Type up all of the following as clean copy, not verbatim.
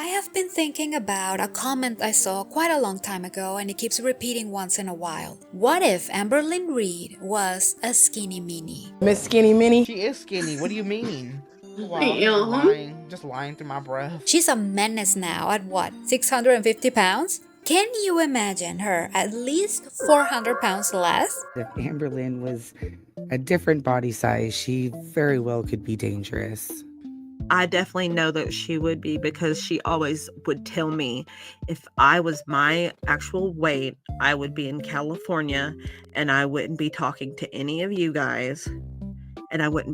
I have been thinking about a comment I saw quite a long time ago and it keeps repeating once in a while. What if Amberlynn Reid was a skinny mini? Miss Skinny Mini? She is skinny. What do you mean? Wow, I'm just lying through my breath. She's a menace now at what, 650 pounds? Can you imagine her at least 400 pounds less? If Amberlyn was a different body size, she very well could be dangerous. I definitely know that she would be, because she always would tell me if I was my actual weight, I would be in California and I wouldn't be talking to any of you guys. And I would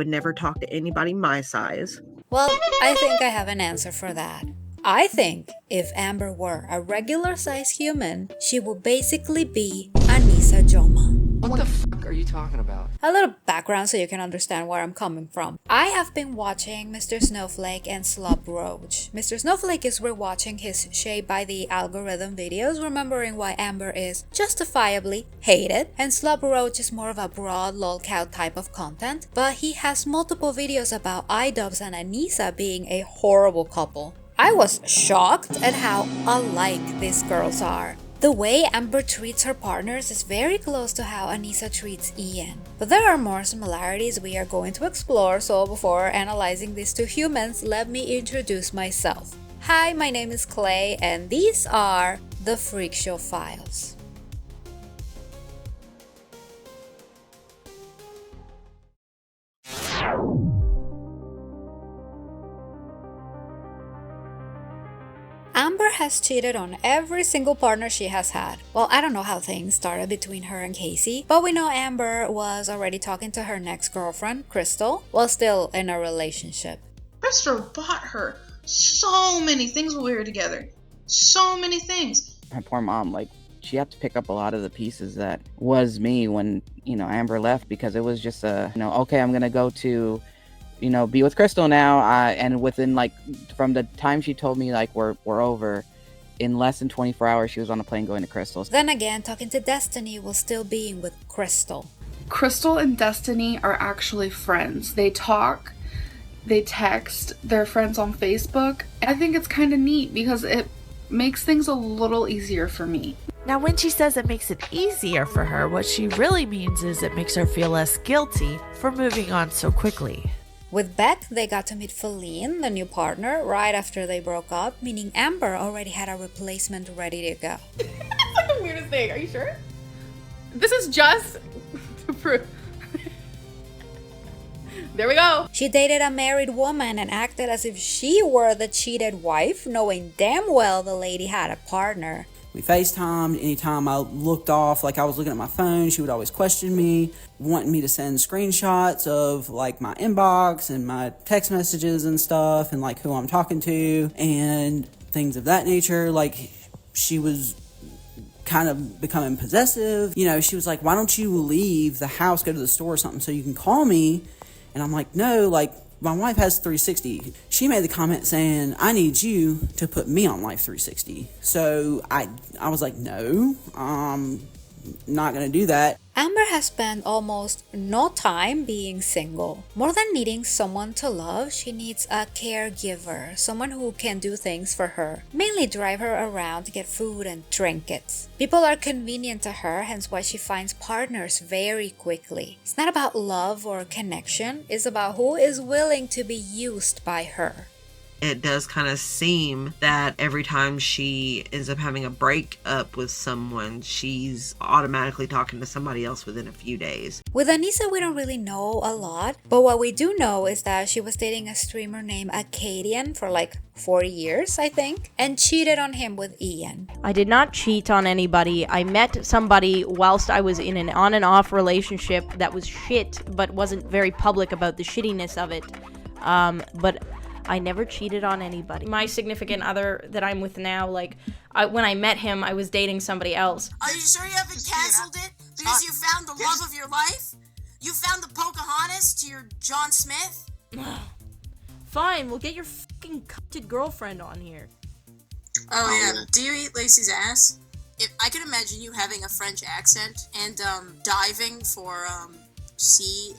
never talk to anybody my size. Well, I think I have an answer for that. I think if Amber were a regular sized human, she would basically be Anisa Jomha. What the fuck are you talking about? A little background so you can understand where I'm coming from. I have been watching Mr. Snowflake and Slob Roach. Mr. Snowflake is rewatching his Shaped by the Algorithm videos, remembering why Amber is justifiably hated, and Slob Roach is more of a broad lolcow type of content, but he has multiple videos about iDubbbz and Anisa being a horrible couple. I was shocked at how alike these girls are. The way Amber treats her partners is very close to how Anisa treats Ian. But there are more similarities we are going to explore, so before analyzing these two humans, let me introduce myself. Hi, my name is Clay, and these are the Freak Show Files. Amber has cheated on every single partner she has had. Well, I don't know how things started between her and Casey, but we know Amber was already talking to her next girlfriend, Crystal, while still in a relationship. Crystal bought her so many things while we were together. So many things. My poor mom, she had to pick up a lot of the pieces that was me when, Amber left, because it was just okay, I'm gonna go to be with Crystal now, and within from the time she told me we're over, in less than 24 hours she was on a plane going to Crystal. Then again, talking to Destiny while still being with Crystal. Crystal and Destiny are actually friends. They talk, they text, they're friends on Facebook. I think it's kind of neat because it makes things a little easier for me. Now, when she says it makes it easier for her, what she really means is it makes her feel less guilty for moving on so quickly. With Beck, they got to meet Feline, the new partner, right after they broke up, meaning Amber already had a replacement ready to go. That's the weirdest thing. Are you sure? This is just to prove. There we go. She dated a married woman and acted as if she were the cheated wife, knowing damn well the lady had a partner. We FaceTimed. Anytime I looked off, I was looking at my phone, she would always question me, wanting me to send screenshots of my inbox and my text messages and stuff, and who I'm talking to and things of that nature. She was kind of becoming possessive. She was like, why don't you leave the house, go to the store or something so you can call me? And I'm like, no, my wife has 360. She made the comment saying, I need you to put me on Life 360. So I was like, no, not gonna do that. Amber has spent almost no time being single. More than needing someone to love, she needs a caregiver, someone who can do things for her, mainly drive her around to get food and trinkets. People are convenient to her, hence why she finds partners very quickly. It's not about love or connection, it's about who is willing to be used by her. It does kind of seem that every time she ends up having a breakup with someone, she's automatically talking to somebody else within a few days. With Anisa, we don't really know a lot, but what we do know is that she was dating a streamer named Acadian for 4 years, I think, and cheated on him with Ian. I did not cheat on anybody. I met somebody whilst I was in an on and off relationship that was shit, but wasn't very public about the shittiness of it. But I never cheated on anybody. My significant other that I'm with now, when I met him, I was dating somebody else. Are you sure you haven't canceled it? Because you found the love of your life? You found the Pocahontas to your John Smith? Fine, we'll get your fucking cutted girlfriend on here. Oh yeah, do you eat Lacey's ass? If I could imagine you having a French accent and diving for see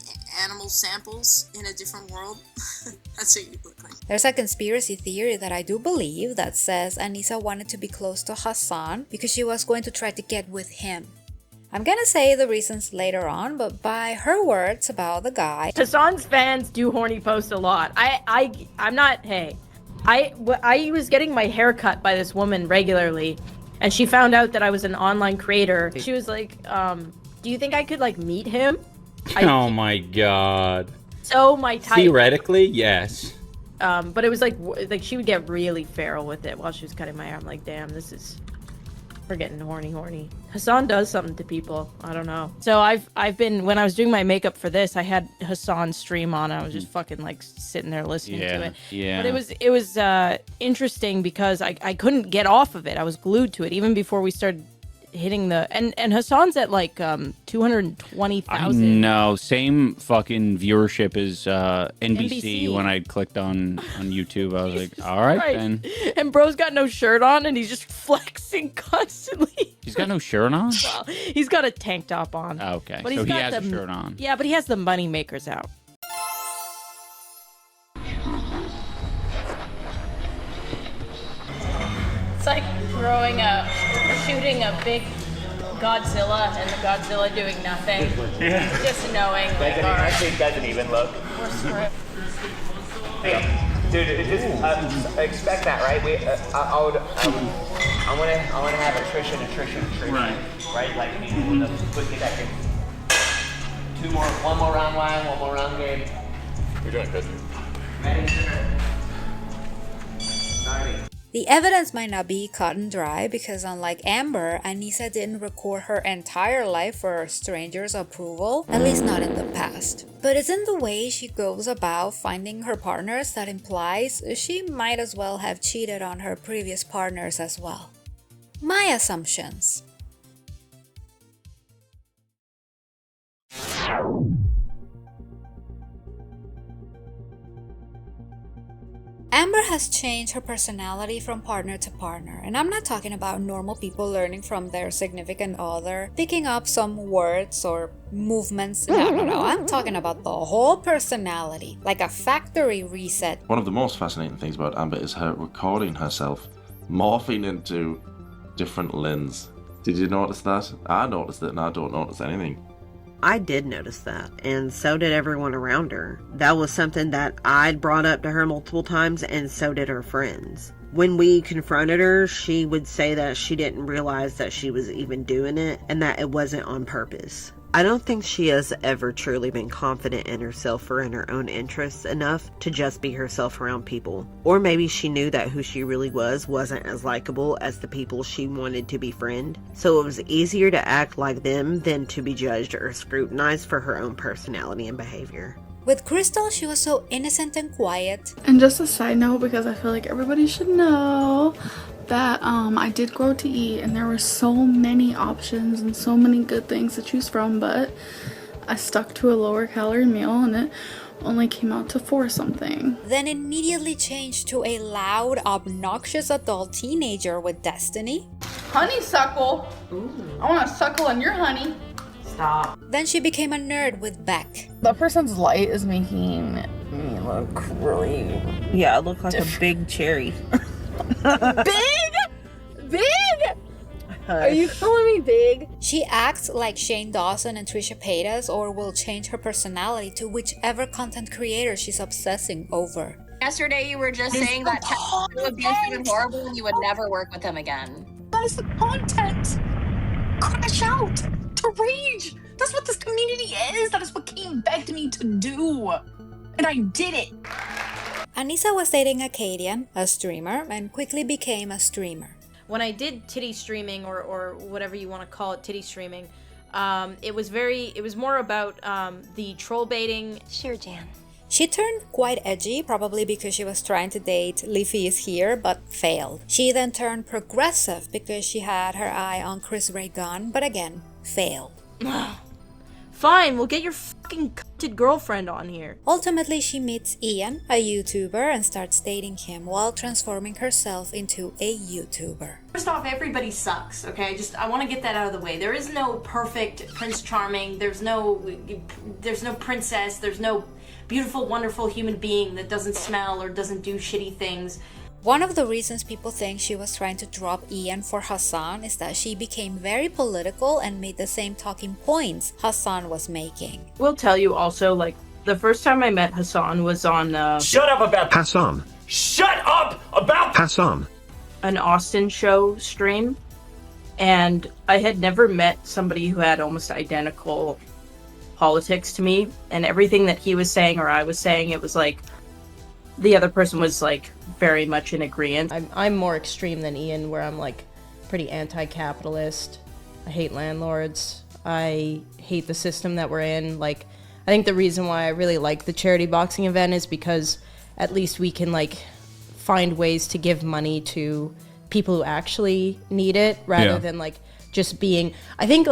animal samples in a different world? That's what you look like. There's a conspiracy theory that I do believe that says Anisa wanted to be close to Hassan because she was going to try to get with him. I'm gonna say the reasons later on, but by her words about the guy... Hassan's fans do horny post a lot. I'm not, hey. I was getting my hair cut by this woman regularly, and she found out that I was an online creator. She was like, do you think I could, like, meet him? Oh my god. So my type. Theoretically, yes. But it was like she would get really feral with it while she was cutting my hair. I'm like, damn, we're getting horny. Hassan does something to people. I don't know. So I've been, when I was doing my makeup for this, I had Hassan's stream on. I was just fucking like sitting there listening to it. Yeah. But it was interesting because I couldn't get off of it. I was glued to it even before we started hitting the and Hassan's at like 220,000. No, same fucking viewership as NBC when I clicked on YouTube. I was like, all right then. And bro's got no shirt on and he's just flexing constantly. He's got no shirt on? Well, he's got a tank top on. Okay, but so he has a shirt on. Yeah, but he has the money makers out. It's like shooting a big Godzilla and the Godzilla doing nothing. Yeah. Just knowing. Actually doesn't even look. We're screwed. Hey, dude, just expect that, right? I want to have attrition. Right? Like, let's get that game. One more round game. You're doing good. Ready? The evidence might not be cut and dry because unlike Amber, Anisa didn't record her entire life for strangers' approval, at least not in the past. But it's in the way she goes about finding her partners that implies she might as well have cheated on her previous partners as well. My assumptions. Amber has changed her personality from partner to partner, and I'm not talking about normal people learning from their significant other, picking up some words or movements. No. I'm talking about the whole personality, like a factory reset. One of the most fascinating things about Amber is her recording herself, morphing into different Lyns. Did you notice that? I noticed it and I don't notice anything. I did notice that, and so did everyone around her. That was something that I'd brought up to her multiple times, and so did her friends. When we confronted her, she would say that she didn't realize that she was even doing it, and that it wasn't on purpose. I don't think she has ever truly been confident in herself or in her own interests enough to just be herself around people. Or maybe she knew that who she really wasn't as likable as the people she wanted to befriend, so it was easier to act like them than to be judged or scrutinized for her own personality and behavior. With Crystal, she was so innocent and quiet. And just a side note, because I feel like everybody should know that I did grow to eat and there were so many options and so many good things to choose from, but I stuck to a lower calorie meal and it only came out to 4 something. Then immediately changed to a loud, obnoxious adult teenager with Destiny. Honeysuckle? Ooh. I want to suckle on your honey. Stop. Then she became a nerd with Beck. That person's light is making me look really... Yeah, I look like a big cherry. Big? Are you calling me big? She acts like Shane Dawson and Trisha Paytas, or will change her personality to whichever content creator she's obsessing over. Yesterday you were just saying that Ted was so abusive and horrible and you would never work with him again. That is the content. Crash out. To rage. That's what this community is. That is what Kane begged me to do. And I did it. Anisa was dating Acadian, a streamer, and quickly became a streamer. When I did titty streaming or whatever you want to call it, titty streaming, it was more about the troll baiting. Sure, Jan. She turned quite edgy, probably because she was trying to date Leafy is here, but failed. She then turned progressive because she had her eye on Chris Ray Gunn, but again, failed. Fine, we'll get your fucking girlfriend on here. Ultimately, she meets Ian, a YouTuber, and starts dating him while transforming herself into a YouTuber. First off, everybody sucks, okay? I want to get that out of the way. There is no perfect Prince Charming. There's no princess. There's no beautiful, wonderful human being that doesn't smell or doesn't do shitty things. One of the reasons people think she was trying to drop Ian for Hassan is that she became very political and made the same talking points Hassan was making. We'll tell you also, like, the first time I met Hassan was on Shut up about Hassan. Shut up about Hassan. An Austin show stream, and I had never met somebody who had almost identical politics to me, and everything that he was saying or I was saying, it was like the other person was like very much in agreement. I'm more extreme than Ian, where I'm like pretty anti-capitalist. I hate landlords. I hate the system that we're in. Like, I think the reason why I really like the charity boxing event is because at least we can like find ways to give money to people who actually need it rather than like just being, I think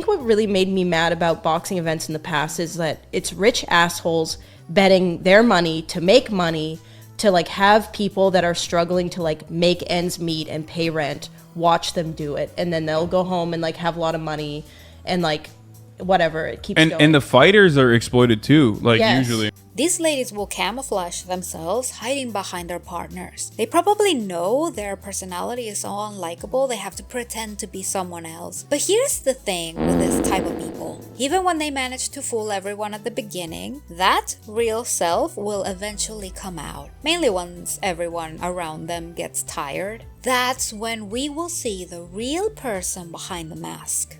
what really made me mad about boxing events in the past is that it's rich assholes betting their money to make money to like have people that are struggling to like make ends meet and pay rent watch them do it, and then they'll go home and like have a lot of money and like whatever, it keeps going. And the fighters are exploited too, like usually. These ladies will camouflage themselves, hiding behind their partners. They probably know their personality is so unlikable they have to pretend to be someone else. But here's the thing with this type of people. Even when they manage to fool everyone at the beginning, that real self will eventually come out. Mainly once everyone around them gets tired. That's when we will see the real person behind the mask.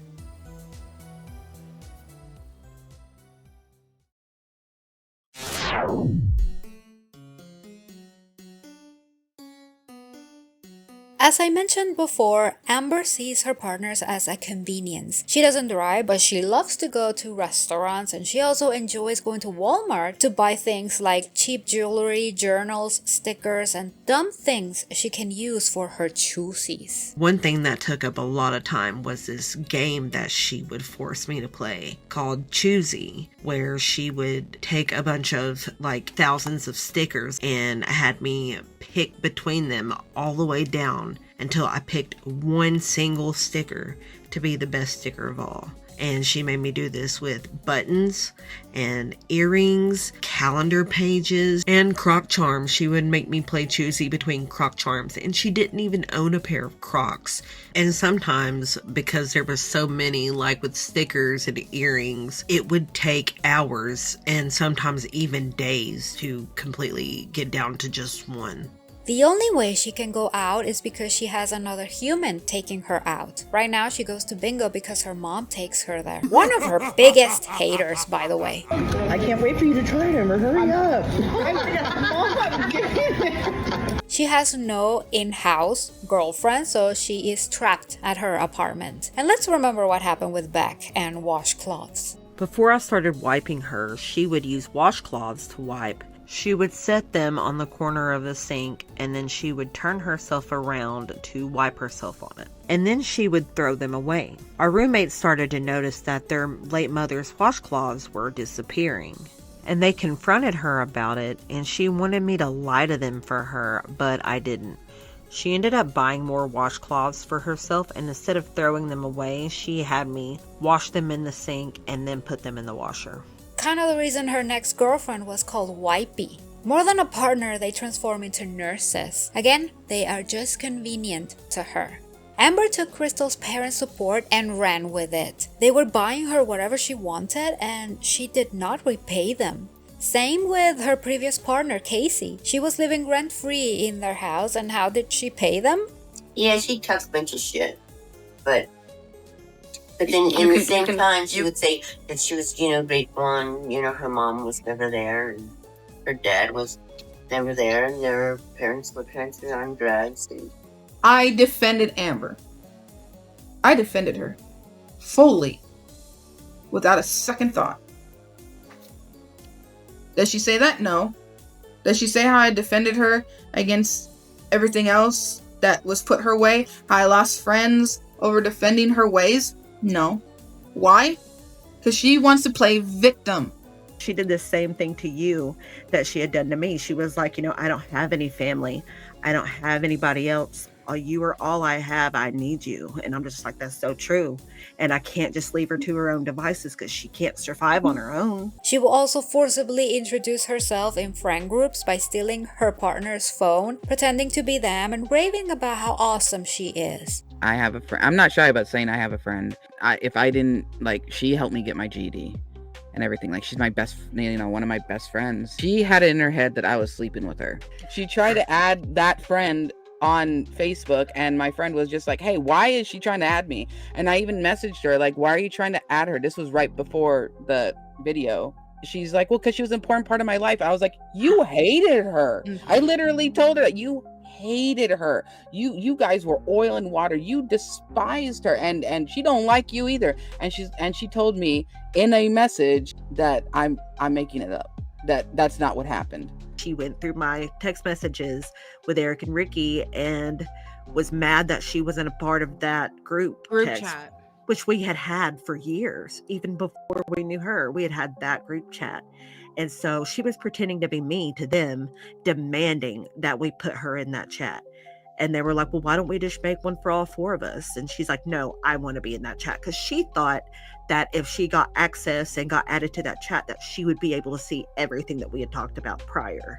As I mentioned before, Amber sees her partners as a convenience. She doesn't drive, but she loves to go to restaurants, and she also enjoys going to Walmart to buy things like cheap jewelry, journals, stickers, and dumb things she can use for her choosies. One thing that took up a lot of time was this game that she would force me to play called Choosy, where she would take a bunch of like thousands of stickers and had me pick between them all the way down until I picked one single sticker to be the best sticker of all. And she made me do this with buttons and earrings, calendar pages, and Croc charms. She would make me play choosy between Croc charms, and she didn't even own a pair of Crocs. And sometimes, because there were so many, like with stickers and earrings, it would take hours and sometimes even days to completely get down to just one. The only way she can go out is because she has another human taking her out. Right now she goes to bingo because her mom takes her there. One of her biggest haters, by the way. I can't wait for you to try them, or hurry up. She has no in-house girlfriend, so she is trapped at her apartment. And let's remember what happened with Beck and washcloths. Before I started wiping her, she would use washcloths to wipe. She would set them on the corner of the sink, and then she would turn herself around to wipe herself on it. And then she would throw them away. Our roommates started to notice that their late mother's washcloths were disappearing. And they confronted her about it, and she wanted me to lie to them for her, but I didn't. She ended up buying more washcloths for herself, and instead of throwing them away, she had me wash them in the sink and then put them in the washer. Kind of the reason her next girlfriend was called Wipey. More than a partner, they transform into nurses. Again, they are just convenient to her. Amber took Crystal's parents' support and ran with it. They were buying her whatever she wanted, and she did not repay them. Same with her previous partner, Casey. She was living rent-free in their house, and how did she pay them? Yeah, she talks a bunch of shit. But then in the same time, she would say that she was, grateful, and, her mom was never there, and her dad was never there, and their parents were on drugs. And I defended Amber. I defended her. Fully. Without a second thought. Does she say that? No. Does she say how I defended her against everything else that was put her way? How I lost friends over defending her ways? No. Why? because she wants to play victim. She did the same thing to you that she had done to me. She was like, I don't have any family. I don't have anybody else. You are all I have. I need you. And I'm just like, that's so true. And I can't just leave her to her own devices because she can't survive on her own. She will also forcibly introduce herself in friend groups by stealing her partner's phone, pretending to be them, and raving about how awesome she is. I have a friend. I'm not shy about saying I have a friend. If I didn't, she helped me get my GED and everything. She's my best, one of my best friends. She had it in her head that I was sleeping with her. She tried to add that friend on Facebook, and my friend was just like, hey, why is she trying to add me? And I even messaged her, why are you trying to add her? This was right before the video. She's like, well, because she was an important part of my life. I was like, you hated her. I literally told her that you hated her. You guys were oil and water. You despised her, and she don't like you either. And she told me in a message that I'm making it up, that's not what happened. She went through my text messages with Eric and Ricky and was mad that she wasn't a part of that group text, chat, which we had for years. Even before we knew her, we had that group chat. And so she was pretending to be me to them, demanding that we put her in that chat. And they were like, well, why don't we just make one for all four of us? And she's like, no, I want to be in that chat. Because she thought that if she got access and got added to that chat, that she would be able to see everything that we had talked about prior.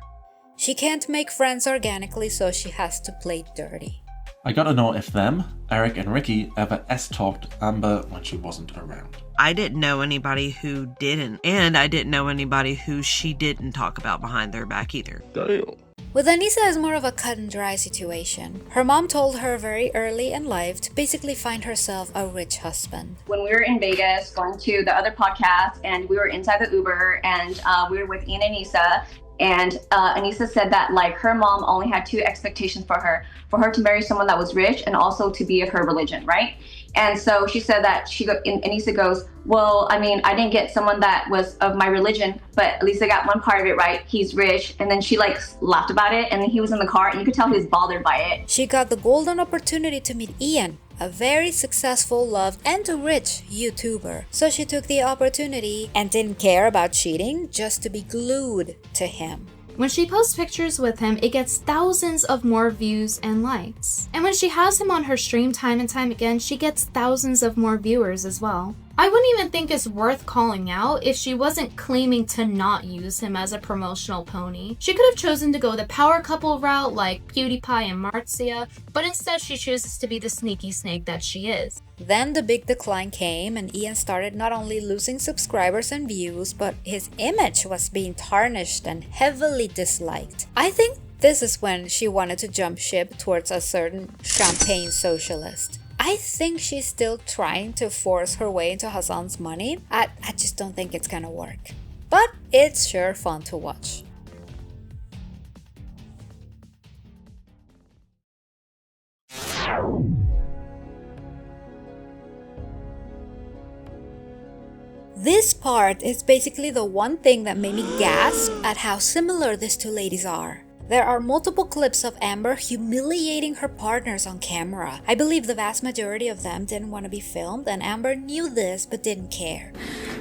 She can't make friends organically, so she has to play dirty. I gotta know if them, Eric and Ricky, ever S-talked Amber when she wasn't around. I didn't know anybody who didn't. And I didn't know anybody who she didn't talk about behind their back either. Damn. With Anisa, it's more of a cut and dry situation. Her mom told her very early in life to basically find herself a rich husband. When we were in Vegas going to the other podcast and we were inside the Uber and we were with Ian and Anisa, and Anisa said that her mom only had two expectations for her to marry someone that was rich and also to be of her religion, right? And so she said that Anisa goes, well, I mean, I didn't get someone that was of my religion, but at least I got one part of it right. He's rich. And then she laughed about it. And then he was in the car and you could tell he was bothered by it. She got the golden opportunity to meet Ian, a very successful, loved, and rich YouTuber. So she took the opportunity and didn't care about cheating, just to be glued to him. When she posts pictures with him, it gets thousands of more views and likes. And when she has him on her stream time and time again, she gets thousands of more viewers as well. I wouldn't even think it's worth calling out if she wasn't claiming to not use him as a promotional pony. She could have chosen to go the power couple route like PewDiePie and Marcia, but instead she chooses to be the sneaky snake that she is. Then the big decline came and Ian started not only losing subscribers and views, but his image was being tarnished and heavily disliked. I think this is when she wanted to jump ship towards a certain champagne socialist. I think she's still trying to force her way into Hassan's money. I just don't think it's gonna work. But it's sure fun to watch. This part is basically the one thing that made me gasp at how similar these two ladies are. There are multiple clips of Amber humiliating her partners on camera. I believe the vast majority of them didn't want to be filmed, and Amber knew this but didn't care.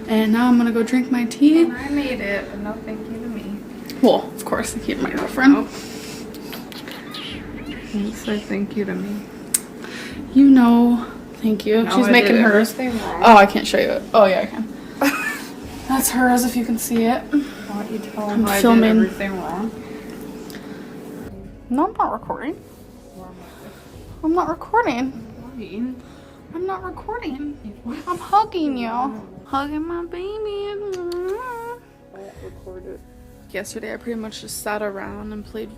And now I'm gonna go drink my tea. I made it, but no thank you to me. Well, of course, thank you to my girlfriend. Don't say thank you to me. You know, thank you. No, She's I making did hers. everything wrong. Oh, I can't show you it. Oh, yeah, I can. That's hers if you can see it. Why don't you tell I'm him I filming. did everything wrong? No, I'm not recording. I'm not recording. I'm not recording. I'm hugging you. Hugging my baby. Yesterday I pretty much just sat around and played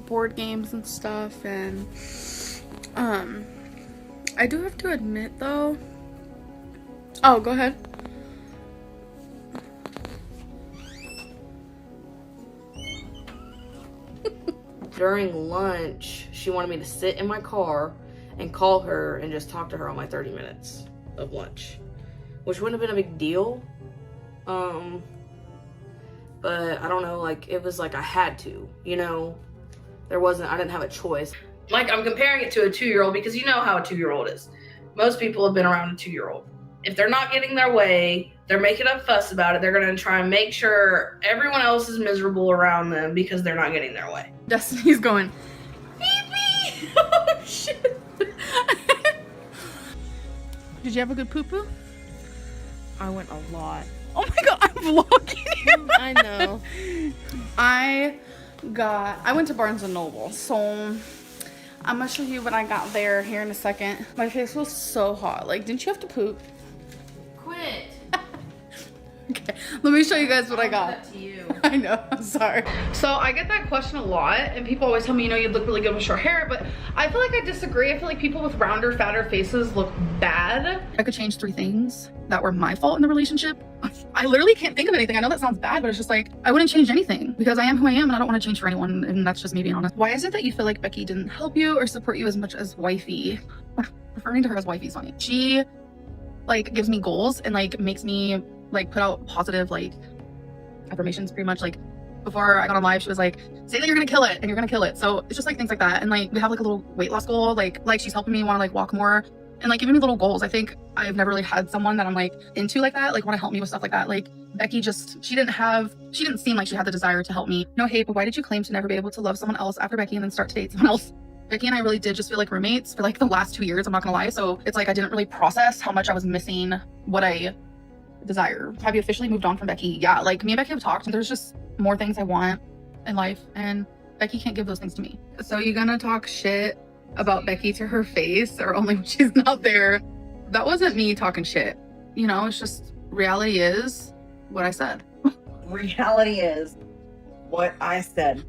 board games and stuff, and I do have to admit though. Oh, go ahead. During lunch, she wanted me to sit in my car and call her and just talk to her on my 30 minutes of lunch, which wouldn't have been a big deal. But I don't know, it was I had to, I didn't have a choice. I'm comparing it to a 2-year-old because you know how a 2-year-old is. Most people have been around a 2-year-old. if they're not getting their way, they're making a fuss about it. They're going to try and make sure everyone else is miserable around them because they're not getting their way. Destiny's going, pee-pee! Oh, shit. Did you have a good poo-poo? I went a lot. Oh my god, I'm vlogging you. I know. I went to Barnes & Noble, so I'm gonna show you what I got there here in a second. My face was so hot. Like, didn't you have to poop? Quit. Okay, let me show you guys what I got. That to you. I know, I'm sorry. So I get that question a lot, and people always tell me, you know, you look really good with short hair, but I feel like I disagree. I feel like people with rounder, fatter faces look bad. I could change 3 things that were my fault in the relationship. I literally can't think of anything. I know that sounds bad, but it's just like, I wouldn't change anything because I am who I am and I don't want to change for anyone, and that's just me being honest. Why is it that you feel like Becky didn't help you or support you as much as wifey? Referring to her as wifey is funny. She like gives me goals and like makes me like put out positive like affirmations pretty much. Like before I got on live, she was like, say that you're gonna kill it and you're gonna kill it. So it's just like things like that. And like we have like a little weight loss goal, like she's helping me want to like walk more and like giving me little goals. I think I've never really had someone that I'm like into like that, like want to help me with stuff like that. Like Becky just, she didn't seem like she had the desire to help me. No hate, but why did you claim to never be able to love someone else after Becky and then start to date someone else? Becky and I really did just feel like roommates for like the last 2 years, I'm not gonna lie. So it's like I didn't really process how much I was missing what I desire. Have you officially moved on from Becky? Yeah, like me and Becky have talked and there's just more things I want in life and Becky can't give those things to me. So you gonna talk shit about Becky to her face or only when she's not there? That wasn't me talking shit. You know, it's just reality is what I said. Reality is what I said.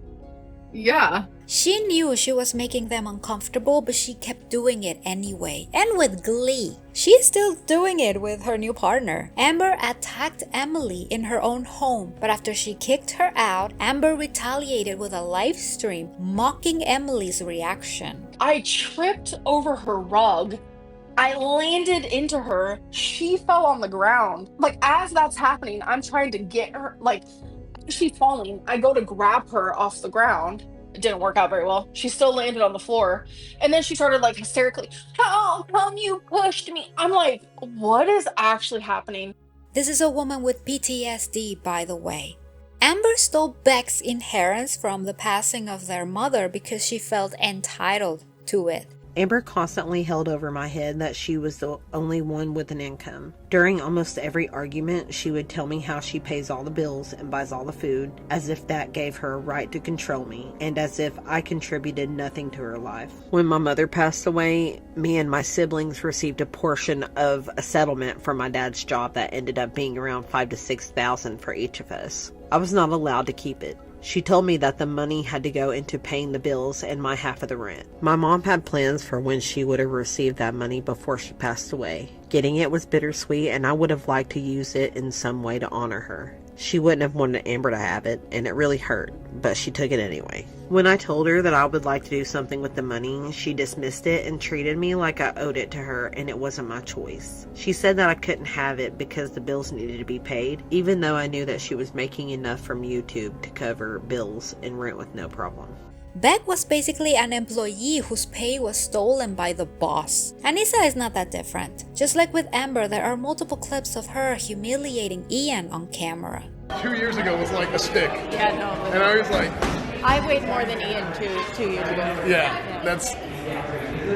Yeah. She knew she was making them uncomfortable, but she kept doing it anyway, and with glee. She's still doing it with her new partner. Amber attacked Emily in her own home, but after she kicked her out, Amber retaliated with a live stream mocking Emily's reaction. I tripped over her rug. I landed into her. She fell on the ground. Like, as that's happening, I'm trying to get her, like, she's falling. I go to grab her off the ground. It didn't work out very well. She still landed on the floor. And then she started like hysterically, how come you pushed me? I'm like, what is actually happening? This is a woman with PTSD, by the way. Amber stole Beck's inheritance from the passing of their mother because she felt entitled to it. Amber constantly held over my head that she was the only one with an income. During almost every argument, she would tell me how she pays all the bills and buys all the food, as if that gave her a right to control me, and as if I contributed nothing to her life. When my mother passed away, me and my siblings received a portion of a settlement from my dad's job that ended up being around $5,000 to $6,000 for each of us. I was not allowed to keep it. She told me that the money had to go into paying the bills and my half of the rent. My mom had plans for when she would have received that money before she passed away. Getting it was bittersweet, and I would have liked to use it in some way to honor her. She wouldn't have wanted Amber to have it, and it really hurt, but she took it anyway. When I told her that I would like to do something with the money, she dismissed it and treated me like I owed it to her and it wasn't my choice. She said that I couldn't have it because the bills needed to be paid, even though I knew that she was making enough from YouTube to cover bills and rent with no problem. Beck was basically an employee whose pay was stolen by the boss. Anisa is not that different. Just like with Amber, there are multiple clips of her humiliating Ian on camera. 2 years ago was like a stick. Yeah, no. And I was like... I weighed more than Ian two years ago. Yeah, that's...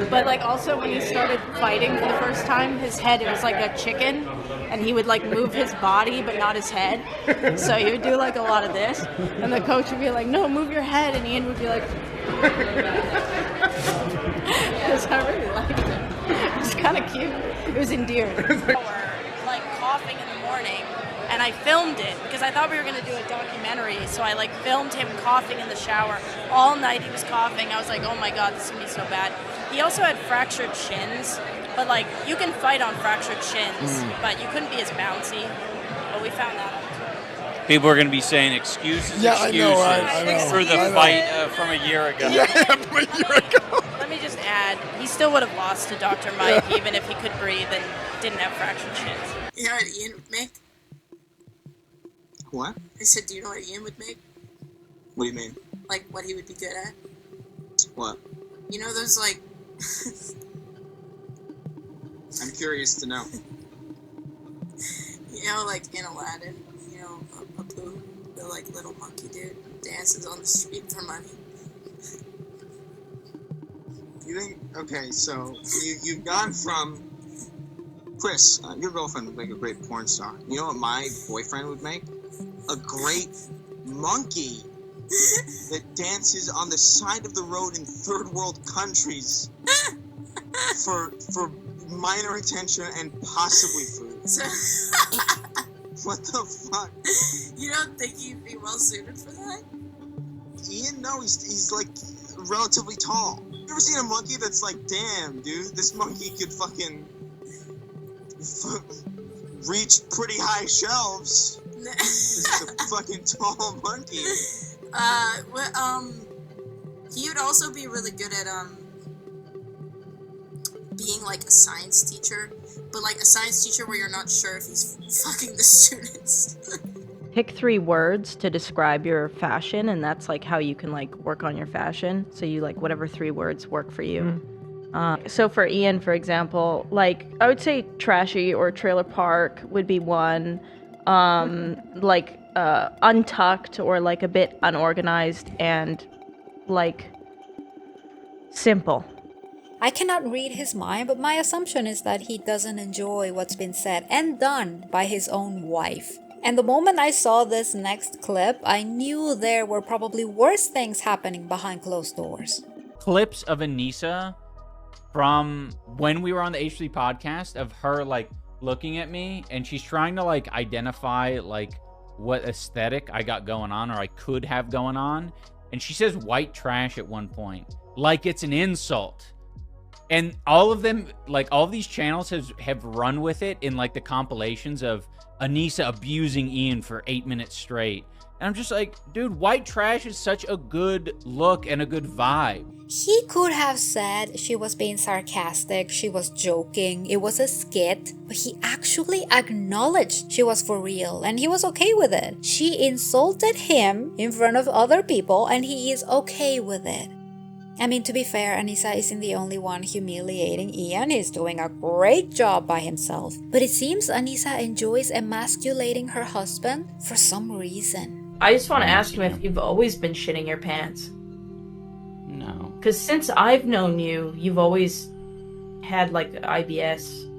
But like also when he started fighting for the first time, his head, it was like a chicken, and he would like move his body but not his head. So he would do like a lot of this, and the coach would be like, no, move your head, and Ian would be like... Because I really liked it. It was kind of cute. It was endearing. Like coughing in the morning, and I filmed it because I thought we were going to do a documentary, so I like filmed him coughing in the shower. All night he was coughing. I was like, oh my god, this is going to be so bad. He also had fractured shins, but like you can fight on fractured shins, but you couldn't be as bouncy. But we found that out. People are going to be saying excuses, Yeah, excuses I know. for the fight from a year ago. Yeah, from a year ago. Let me just add, he still would have lost to Dr. Mike even if he could breathe and didn't have fractured shins. You know what Ian would make? What? I said, do you know what Ian would make? What do you mean? Like, what he would be good at? What? You know those, like... I'm curious to know. like in Aladdin, Apu, the like little monkey dude, dances on the street for money. You think? Okay, so you've gone from Chris. Your girlfriend would make a great porn star. You know what my boyfriend would make? A great monkey that dances on the side of the road in third world countries for minor attention and possibly food. What the fuck? You don't think he'd be well suited for that? Ian, no, he's like relatively tall. You ever seen a monkey that's like, damn, dude, this monkey could fucking reach pretty high shelves. This is a fucking tall monkey. He would also be really good at being like a science teacher, but like a science teacher where you're not sure if he's fucking the students. Pick 3 words to describe your fashion, and that's like how you can like work on your fashion. So you like whatever 3 words work for you. So for Ian, for example, like I would say trashy or trailer park would be one. Like untucked or like a bit unorganized and like simple. I cannot read his mind, but my assumption is that he doesn't enjoy what's been said and done by his own wife. And the moment I saw this next clip, I knew there were probably worse things happening behind closed doors. Clips of Anisa from when we were on the H3 podcast of her like looking at me, and she's trying to like identify like what aesthetic I got going on or I could have going on, and she says white trash at one point like it's an insult. And all of them, like all of these channels have run with it in like the compilations of Anisa abusing Ian for 8 minutes straight. And I'm just like, dude, white trash is such a good look and a good vibe. He could have said she was being sarcastic, she was joking, it was a skit, but he actually acknowledged she was for real and he was okay with it. She insulted him in front of other people and he is okay with it. I mean, to be fair, Anisa isn't the only one humiliating Ian. He's doing a great job by himself. But it seems Anisa enjoys emasculating her husband for some reason. I just want to ask him if you've always been shitting your pants. No. Because since I've known you, you've always had like IBS.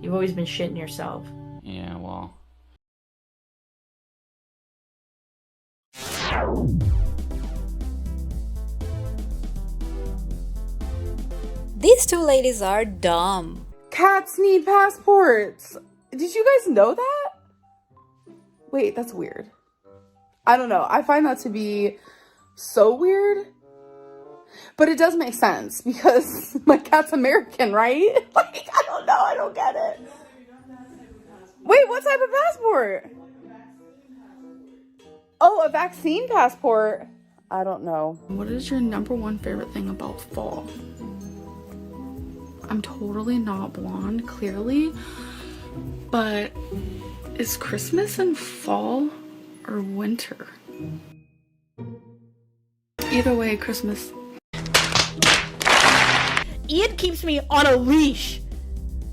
You've always been shitting yourself. Yeah, well. These 2 ladies are dumb. Cats need passports. Did you guys know that? Wait, that's weird. I don't know. I find that to be so weird. But it does make sense because my cat's American, right? Like, I don't know. I don't get it. Wait, what type of passport? Oh, a vaccine passport. I don't know. What is your #1 favorite thing about fall? I'm totally not blonde, clearly, but is Christmas in fall or winter? Either way, Christmas. Ian keeps me on a leash,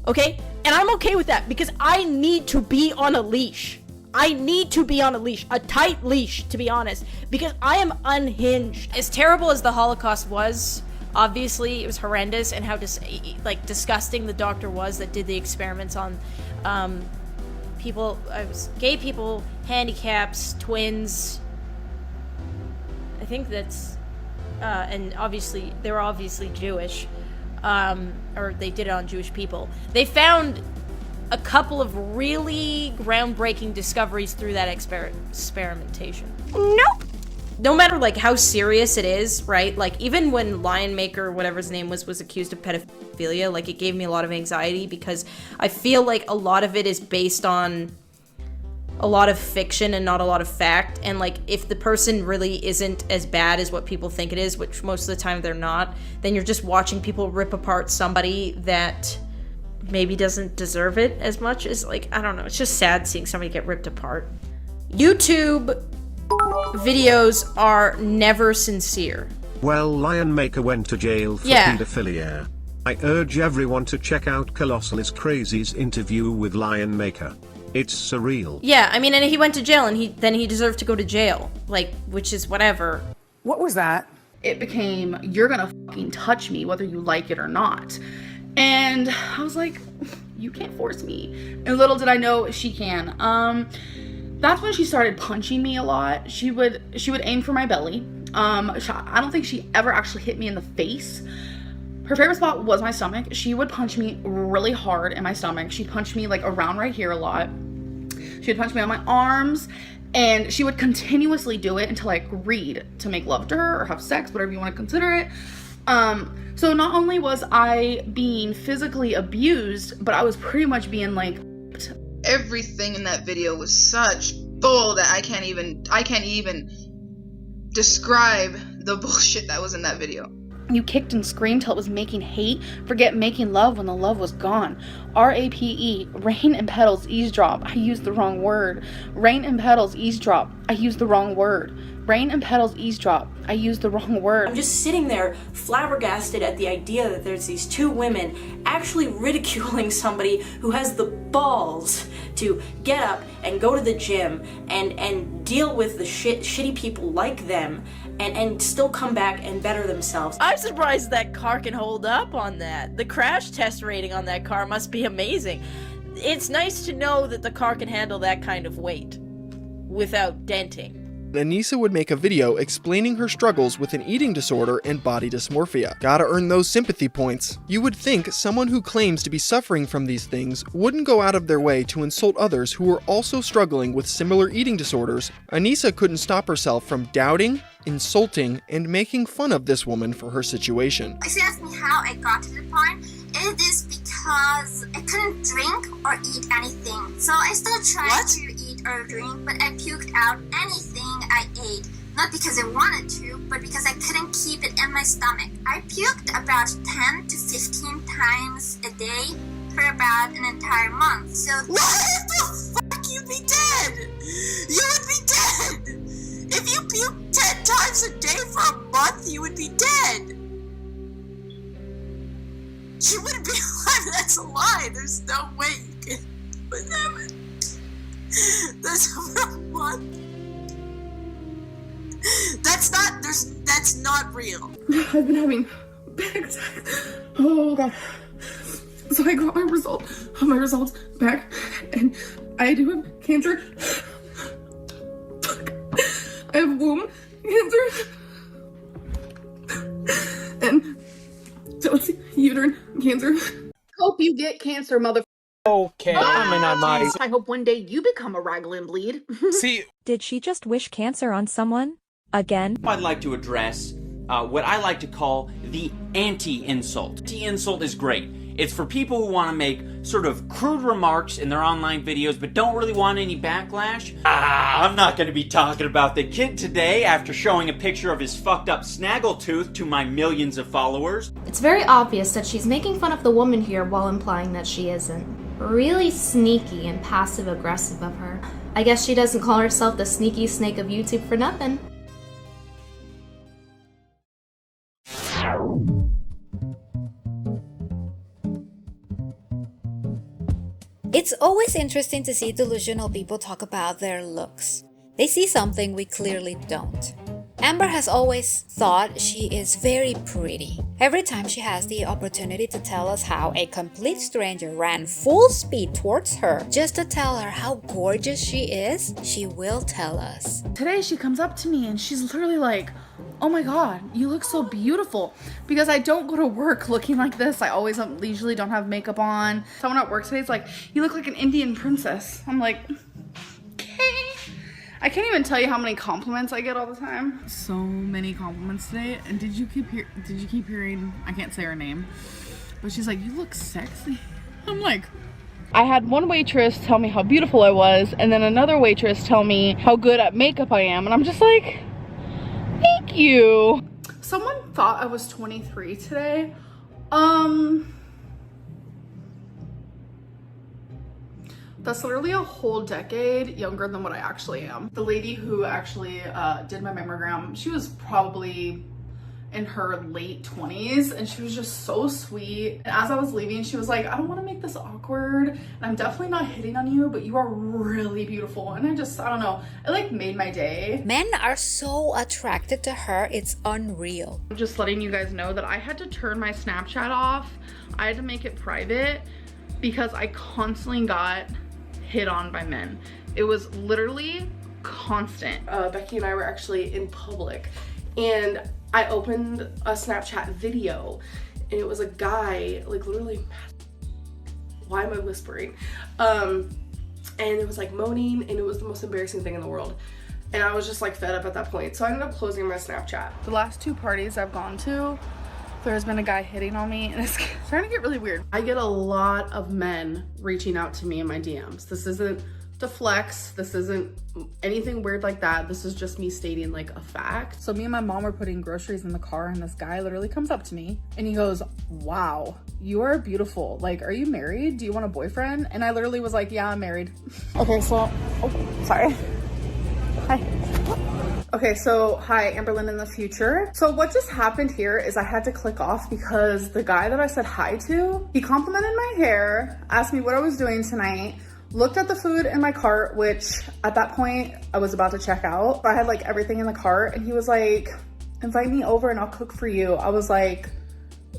okay? And I'm okay with that because I need to be on a leash. I need to be on a leash, a tight leash, to be honest, because I am unhinged. As terrible as the Holocaust was, obviously it was horrendous, and how disgusting the doctor was that did the experiments on people, gay people, handicaps, twins. I think that's and obviously they were obviously Jewish, or they did it on Jewish people. They found a couple of really groundbreaking discoveries through that experimentation. Nope. No matter like how serious it is, right? Like even when Lion Maker, whatever his name was accused of pedophilia, like it gave me a lot of anxiety because I feel like a lot of it is based on a lot of fiction and not a lot of fact. And like if the person really isn't as bad as what people think it is, which most of the time they're not, then you're just watching people rip apart somebody that maybe doesn't deserve it as much as, like, I don't know, it's just sad seeing somebody get ripped apart. YouTube videos are never sincere. Well, Lion Maker went to jail for pedophilia. I urge everyone to check out Colossal is Crazy's interview with Lion Maker. It's surreal. Yeah, I mean, and he went to jail, and he deserved to go to jail, like, which is whatever. What was that? It became, you're gonna fucking touch me whether you like it or not. And I was like, you can't force me. And little did I know she can. That's when she started punching me a lot. She would aim for my belly. I don't think she ever actually hit me in the face. Her favorite spot was my stomach. She would punch me really hard in my stomach. She'd punch me like around right here a lot. She would punch me on my arms, and she would continuously do it until I agreed to make love to her or have sex, whatever you want to consider it. So not only was I being physically abused, but I was pretty much being like, everything in that video was such bull that I can't even describe the bullshit that was in that video. You kicked and screamed till it was making hate. Forget making love when the love was gone. R-A-P-E, rain and petals eavesdrop. I used the wrong word. Rain and petals eavesdrop. I used the wrong word. Rain and petals eavesdrop. I used the wrong word. I'm just sitting there flabbergasted at the idea that there's these two women actually ridiculing somebody who has the balls to get up and go to the gym and deal with the shitty people like them and still come back and better themselves. I'm surprised that car can hold up on that. The crash test rating on that car must be amazing. It's nice to know that the car can handle that kind of weight without denting. Anisa would make a video explaining her struggles with an eating disorder and body dysmorphia. Gotta earn those sympathy points. You would think someone who claims to be suffering from these things wouldn't go out of their way to insult others who are also struggling with similar eating disorders. Anisa couldn't stop herself from doubting, insulting, and making fun of this woman for her situation. If you ask me how I got to the point, it is because I couldn't drink or eat anything. So I still tried to eat or drink, but I puked out anything I ate. Not because I wanted to, but because I couldn't keep it in my stomach. I puked about 10 to 15 times a day for about an entire month. So what the fuck? You'd be dead! You would be dead! If you puked 10 times a day for a month, you would be dead! You wouldn't be alive. That's a lie. There's no way you can put that in. That's over a month. That's not real. I've been having panic attacks. Oh god. So I got my results back, and I do have cancer. I have womb cancer. And so it's uterine cancer. Hope you get cancer, mother. Okay, I mean, I might. I hope one day you become a raglan bleed. See, did she just wish cancer on someone? Again? I'd like to address what I like to call the anti-insult. Anti-insult is great. It's for people who want to make sort of crude remarks in their online videos but don't really want any backlash. I'm not going to be talking about the kid today after showing a picture of his fucked up snaggletooth to my millions of followers. It's very obvious that she's making fun of the woman here while implying that she isn't. Really sneaky and passive-aggressive of her. I guess she doesn't call herself the sneaky snake of YouTube for nothing. It's always interesting to see delusional people talk about their looks. They see something we clearly don't. Amber has always thought she is very pretty. Every time she has the opportunity to tell us how a complete stranger ran full speed towards her just to tell her how gorgeous she is, she will tell us. Today she comes up to me and she's literally like, oh my god, you look so beautiful. Because I don't go to work looking like this. I usually don't have makeup on. Someone at work today is like, you look like an Indian princess. I'm like, okay. I can't even tell you how many compliments I get all the time. So many compliments today. And did you keep hearing, I can't say her name, but she's like, you look sexy. I'm like, I had one waitress tell me how beautiful I was, and then another waitress tell me how good at makeup I am, and I'm just like, thank you. Someone thought I was 23 today. That's literally a whole decade younger than what I actually am. The lady who actually did my mammogram, she was probably in her late 20s, and she was just so sweet. And as I was leaving, she was like, I don't want to make this awkward, and I'm definitely not hitting on you, but you are really beautiful. And I don't know, it like made my day. Men are so attracted to her, it's unreal. I'm just letting you guys know that I had to turn my Snapchat off. I had to make it private because I constantly got hit on by men. It was literally constant. Becky and I were actually in public, and I opened a Snapchat video, and it was a guy, like literally, why am I whispering? And it was like moaning, and it was the most embarrassing thing in the world. And I was just like fed up at that point. So I ended up closing my Snapchat. The last 2 parties I've gone to, there's been a guy hitting on me, and it's starting to get really weird. I get a lot of men reaching out to me in my DMs. This isn't to flex, this isn't anything weird like that. This is just me stating like a fact. So me and my mom were putting groceries in the car, and this guy literally comes up to me and he goes, wow, you are beautiful. Like, are you married? Do you want a boyfriend? And I literally was like, yeah, I'm married. Okay, so, oh, sorry. Hi. Okay, so hi, Amberlyn in the future. So what just happened here is I had to click off because the guy that I said hi to, he complimented my hair, asked me what I was doing tonight, looked at the food in my cart, which at that point I was about to check out. I had like everything in the cart, and he was like, invite me over and I'll cook for you. I was like,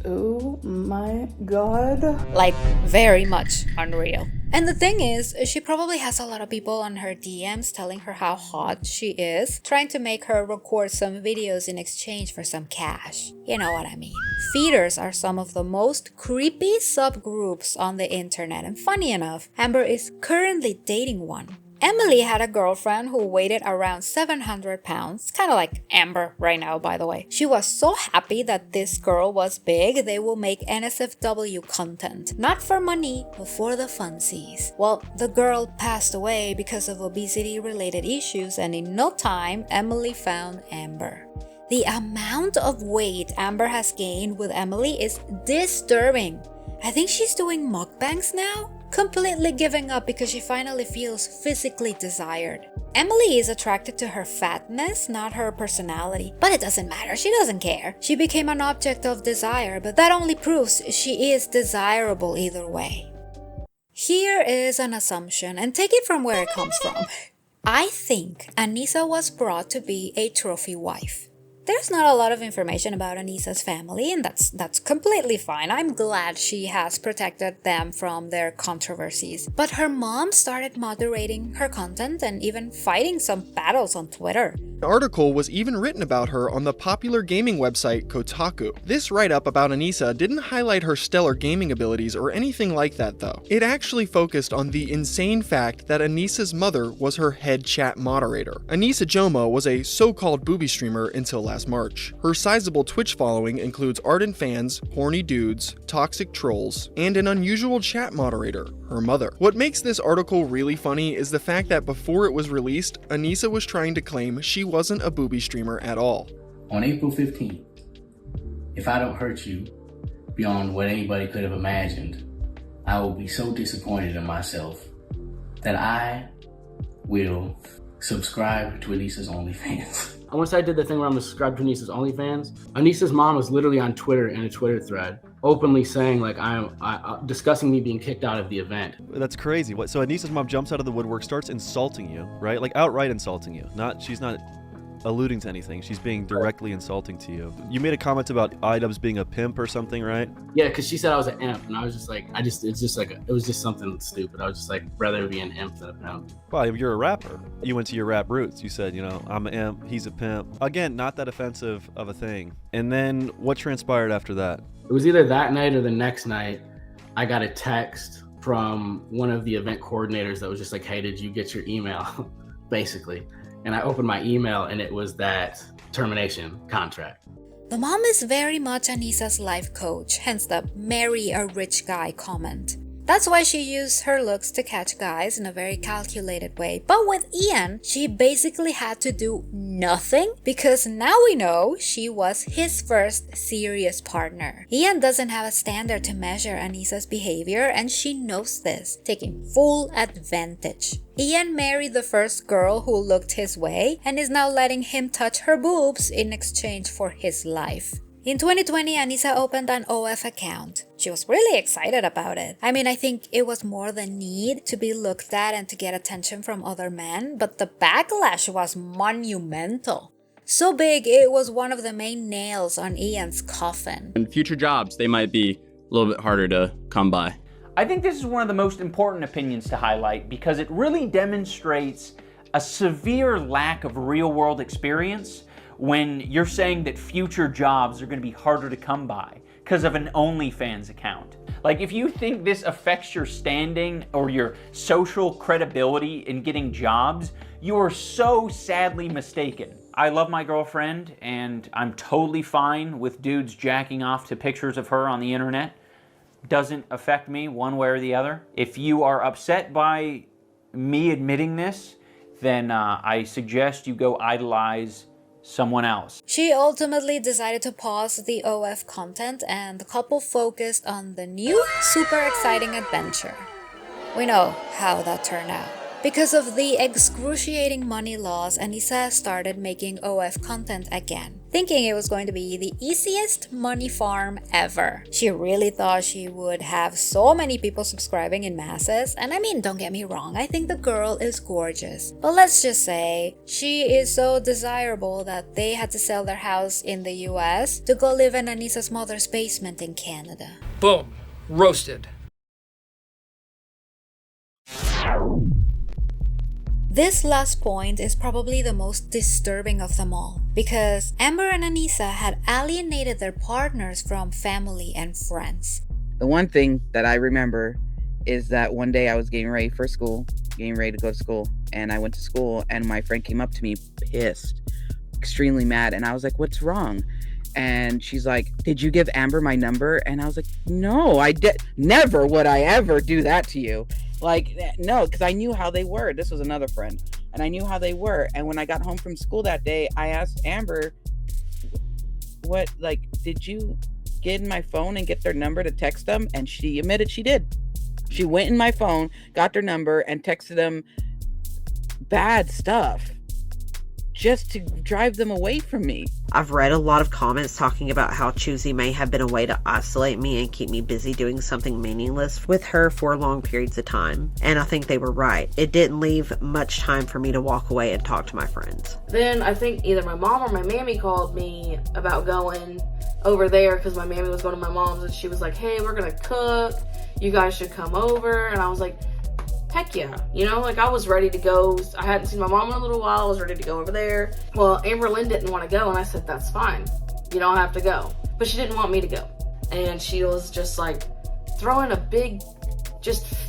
oh my God. Like, very much unreal. And the thing is, she probably has a lot of people on her DMs telling her how hot she is, trying to make her record some videos in exchange for some cash. You know what I mean. Feeders are some of the most creepy subgroups on the internet, and funny enough, Amber is currently dating one. Emily had a girlfriend who weighed around 700 pounds, kind of like Amber right now, by the way. She was so happy that this girl was big, they will make NSFW content. Not for money, but for the funsies. Well, the girl passed away because of obesity-related issues, and in no time, Emily found Amber. The amount of weight Amber has gained with Emily is disturbing. I think she's doing mukbangs now? Completely giving up because she finally feels physically desired. Emily is attracted to her fatness, not her personality. But it doesn't matter, she doesn't care. She became an object of desire, but that only proves she is desirable either way. Here is an assumption, and take it from where it comes from. I think Anisa was brought to be a trophy wife. There's not a lot of information about Anisa's family, and that's completely fine. I'm glad she has protected them from their controversies. But her mom started moderating her content and even fighting some battles on Twitter. An article was even written about her on the popular gaming website Kotaku. This write-up about Anisa didn't highlight her stellar gaming abilities or anything like that though. It actually focused on the insane fact that Anisa's mother was her head chat moderator. Anisa Jomha was a so-called booby streamer until last March. Her sizable Twitch following includes ardent fans, horny dudes, toxic trolls, and an unusual chat moderator, her mother. What makes this article really funny is the fact that before it was released, Anisa was trying to claim she wasn't a booby streamer at all. On April 15th, if I don't hurt you beyond what anybody could have imagined, I will be so disappointed in myself that I will subscribe to Anisa's OnlyFans. Once I did the thing where I'm gonna subscribe to Anisa's OnlyFans, Anisa's mom was literally on Twitter in a Twitter thread, openly saying like discussing me being kicked out of the event. That's crazy. So Anisa's mom jumps out of the woodwork, starts insulting you, right? Like outright insulting you. She's not alluding to anything. She's being directly insulting to you. You made a comment about iDubbbz being a pimp or something, right? Yeah, because she said I was an imp, and I was just like, it was just something stupid. I was just like, rather be an imp than a pimp. Well, you're a rapper. You went to your rap roots. You said, I'm an imp, he's a pimp. Again, not that offensive of a thing. And then what transpired after that? It was either that night or the next night, I got a text from one of the event coordinators that was just like, hey, did you get your email? Basically. And I opened my email and it was that termination contract. The mom is very much Anisa's life coach, hence the marry a rich guy comment. That's why she used her looks to catch guys in a very calculated way. But with Ian, she basically had to do nothing because now we know she was his first serious partner. Ian doesn't have a standard to measure Anisa's behavior, and she knows this, taking full advantage. Ian married the first girl who looked his way and is now letting him touch her boobs in exchange for his life. In 2020, Anisa opened an OF account. She was really excited about it. I mean, I think it was more the need to be looked at and to get attention from other men, but the backlash was monumental. So big, it was one of the main nails on Ian's coffin. In future jobs, they might be a little bit harder to come by. I think this is one of the most important opinions to highlight because it really demonstrates a severe lack of real-world experience when you're saying that future jobs are going to be harder to come by because of an OnlyFans account. Like, if you think this affects your standing or your social credibility in getting jobs, you are so sadly mistaken. I love my girlfriend and I'm totally fine with dudes jacking off to pictures of her on the internet. Doesn't affect me one way or the other. If you are upset by me admitting this, then I suggest you go idolize someone else. She ultimately decided to pause the OF content and the couple focused on the new, super exciting adventure. We know how that turned out. Because of the excruciating money laws, Anisa started making OF content again, thinking it was going to be the easiest money farm ever. She really thought she would have so many people subscribing in masses, and I mean, don't get me wrong, I think the girl is gorgeous. But let's just say, she is so desirable that they had to sell their house in the US to go live in Anisa's mother's basement in Canada. Boom. Roasted. This last point is probably the most disturbing of them all, because Amber and Anisa had alienated their partners from family and friends. The one thing that I remember is that one day I was getting ready to go to school, and I went to school, and my friend came up to me pissed, extremely mad, and I was like, "What's wrong?" And she's like, "Did you give Amber my number?" And I was like, "No, I did. Never would I ever do that to you." Like, no, because I knew how they were. This was another friend, and I knew how they were. And when I got home from school that day, I asked Amber, did you get in my phone and get their number to text them? And she admitted she did. She went in my phone, got their number, and texted them bad stuff just to drive them away from me. I've read a lot of comments talking about how Choosy may have been a way to isolate me and keep me busy doing something meaningless with her for long periods of time. And I think they were right. It didn't leave much time for me to walk away and talk to my friends. Then I think either my mom or my mammy called me about going over there because my mammy was going to my mom's and she was like, "Hey, we're gonna cook. You guys should come over." And I was like, heck yeah, I was ready to go. I hadn't seen my mom in a little while. I was ready to go over there. Well, Amberlynn didn't want to go, and I said, "That's fine. You don't have to go." But she didn't want me to go. And she was just like throwing a big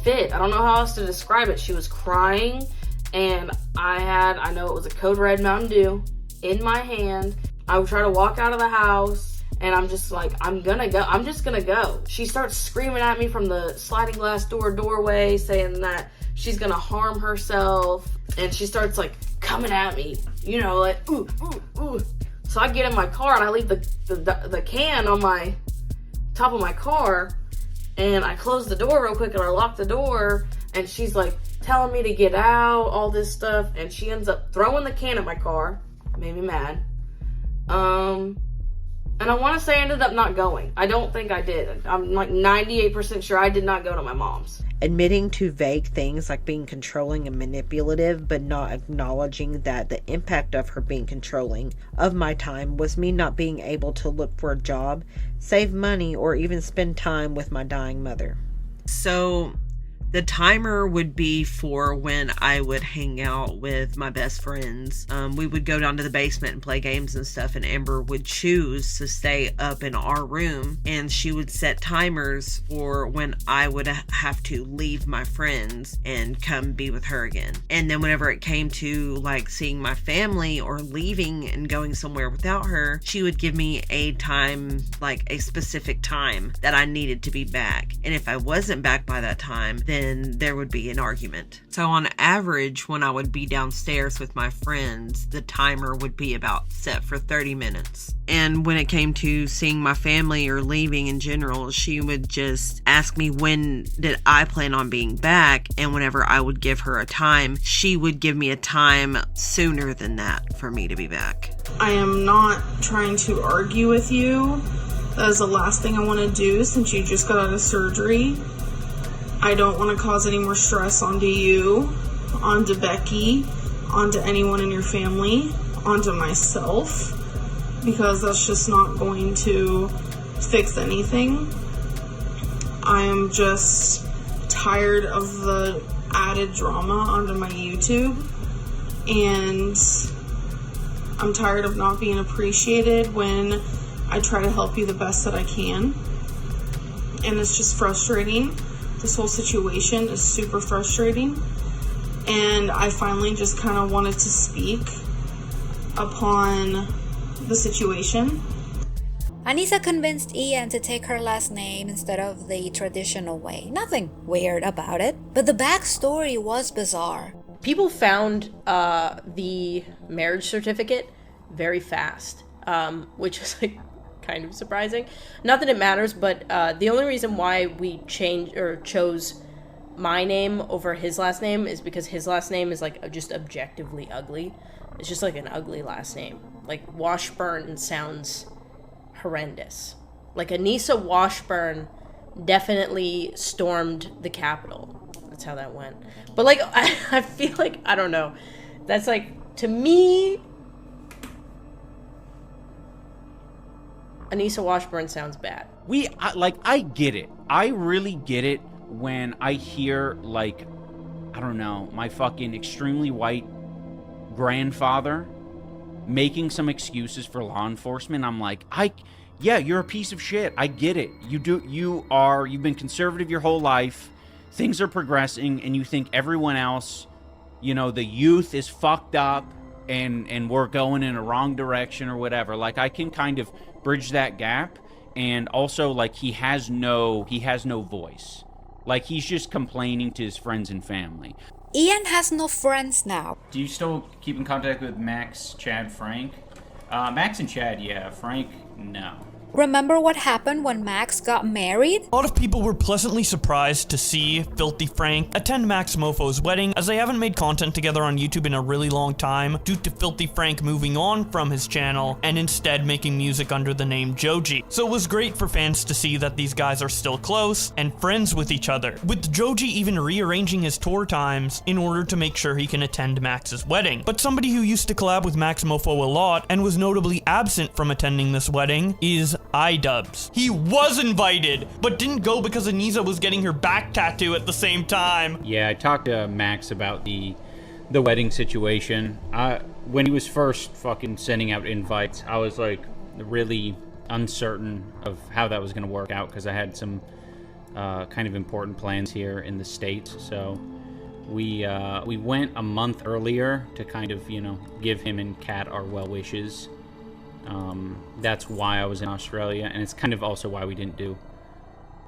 fit. I don't know how else to describe it. She was crying, and I know it was a Code Red Mountain Dew in my hand. I would try to walk out of the house, and I'm just like, I'm gonna go. I'm just gonna go. She starts screaming at me from the sliding glass doorway, saying that she's gonna harm herself. And she starts like coming at me, like, ooh, ooh, ooh. So I get in my car and I leave the can on my top of my car. And I close the door real quick and I lock the door. And she's like telling me to get out, all this stuff. And she ends up throwing the can at my car. Made me mad. And I want to say I ended up not going. I don't think I did. I'm like 98% sure I did not go to my mom's. Admitting to vague things like being controlling and manipulative, but not acknowledging that the impact of her being controlling of my time was me not being able to look for a job, save money, or even spend time with my dying mother. So The timer would be for when I would hang out with my best friends. We would go down to the basement and play games and stuff, and Amber would choose to stay up in our room, and she would set timers for when I would have to leave my friends and come be with her again. And then whenever it came to like seeing my family or leaving and going somewhere without her, she would give me a time, like a specific time that I needed to be back. And if I wasn't back by that time, then there would be an argument. So on average, when I would be downstairs with my friends, the timer would be about set for 30 minutes. And when it came to seeing my family or leaving in general, she would just ask me when did I plan on being back, and whenever I would give her a time, she would give me a time sooner than that for me to be back. I am not trying to argue with you. That is the last thing I want to do since you just got out of surgery. I don't want to cause any more stress onto you, onto Becky, onto anyone in your family, onto myself, because that's just not going to fix anything. I am just tired of the added drama onto my YouTube, and I'm tired of not being appreciated when I try to help you the best that I can. And it's just frustrating. This whole situation is super frustrating. And I finally just kind of wanted to speak upon the situation. Anisa convinced Ian to take her last name instead of the traditional way. Nothing weird about it, but the backstory was bizarre. People found the marriage certificate very fast, which is like kind of surprising. Not that it matters, but the only reason why we chose my name over his last name is because his last name is like just objectively ugly. It's just like an ugly last name. Like Washburn sounds horrendous. Like Anisa Washburn definitely stormed the Capitol. That's how that went. But like I feel like, I don't know. That's like, to me, Anisa Washburn sounds bad. I get it. I really get it when I hear, like, I don't know, my fucking extremely white grandfather making some excuses for law enforcement. I'm like, yeah, you're a piece of shit. I get it. You've been conservative your whole life. Things are progressing, and you think everyone else, you know, the youth is fucked up and we're going in a wrong direction or whatever. Like, I can kind of bridge that gap. And also, like, he has no voice. Like, he's just complaining to his friends and family. Ian has no friends now. Do you still keep in contact with Max, Chad, Frank? Max and Chad, yeah. Frank, no. Remember what happened when Max got married? A lot of people were pleasantly surprised to see Filthy Frank attend Max Mofo's wedding, as they haven't made content together on YouTube in a really long time due to Filthy Frank moving on from his channel and instead making music under the name Joji. So it was great for fans to see that these guys are still close and friends with each other, with Joji even rearranging his tour times in order to make sure he can attend Max's wedding. But somebody who used to collab with Max Mofo a lot and was notably absent from attending this wedding is iDubbbz. He was invited, but didn't go because Anisa was getting her back tattoo at the same time. Yeah, I talked to Max about the wedding situation. When he was first fucking sending out invites, I was like really uncertain of how that was going to work out because I had some kind of important plans here in the States. So we went a month earlier to kind of, you know, give him and Kat our well wishes. That's why I was in Australia, and it's kind of also why we didn't do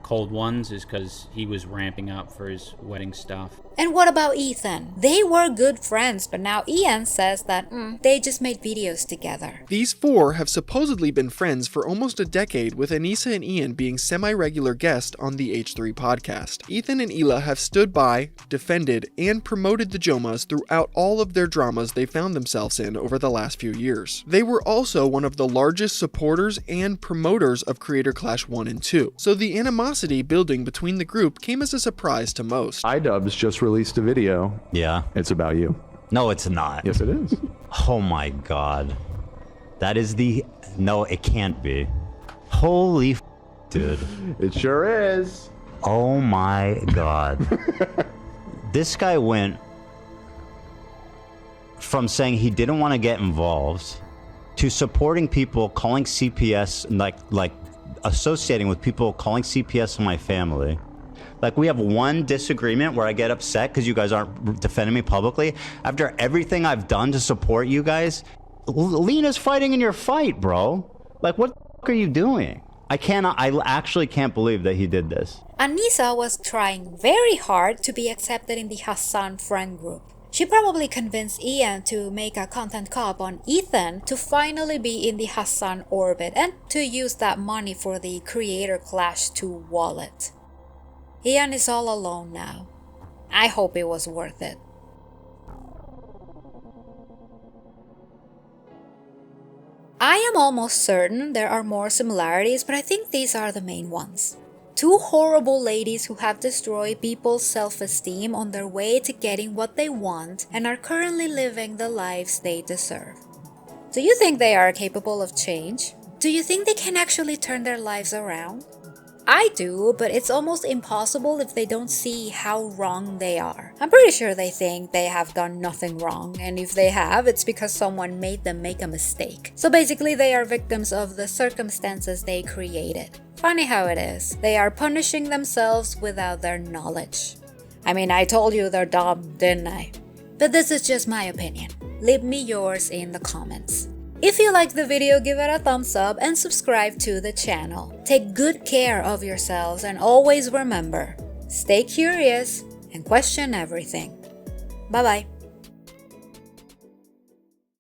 cold ones, is because he was ramping up for his wedding stuff. And what about Ethan? They were good friends, but now Ian says that they just made videos together. These four have supposedly been friends for almost a decade, with Anisa and Ian being semi-regular guests on the H3 podcast. Ethan and Hila have stood by, defended, and promoted the Jomhas throughout all of their dramas they found themselves in over the last few years. They were also one of the largest supporters and promoters of Creator Clash 1 and 2, so the animosity building between the group came as a surprise to most. iDubbbz just released a video. Yeah. It's about you. No, it's not. Yes, it is. Oh my god. That is no, it can't be. Holy dude. It sure is. Oh my god. This guy went from saying he didn't want to get involved to supporting people calling CPS, like associating with people calling CPS on my family. Like, we have one disagreement where I get upset because you guys aren't defending me publicly. After everything I've done to support you guys, Lena's fighting in your fight, bro. Like, what the fuck are you doing? I actually can't believe that he did this. Anisa was trying very hard to be accepted in the Hassan friend group. She probably convinced Ian to make a content co-op on Ethan to finally be in the Hassan orbit and to use that money for the Creator Clash 2 wallet. Ian is all alone now. I hope it was worth it. I am almost certain there are more similarities, but I think these are the main ones. Two horrible ladies who have destroyed people's self-esteem on their way to getting what they want and are currently living the lives they deserve. Do you think they are capable of change? Do you think they can actually turn their lives around? I do, but it's almost impossible if they don't see how wrong they are. I'm pretty sure they think they have done nothing wrong, and if they have, it's because someone made them make a mistake. So basically, they are victims of the circumstances they created. Funny how it is. They are punishing themselves without their knowledge. I mean, I told you they're dumb, didn't I? But this is just my opinion. Leave me yours in the comments. If you liked the video, give it a thumbs up and subscribe to the channel. Take good care of yourselves and always remember, stay curious and question everything. Bye bye.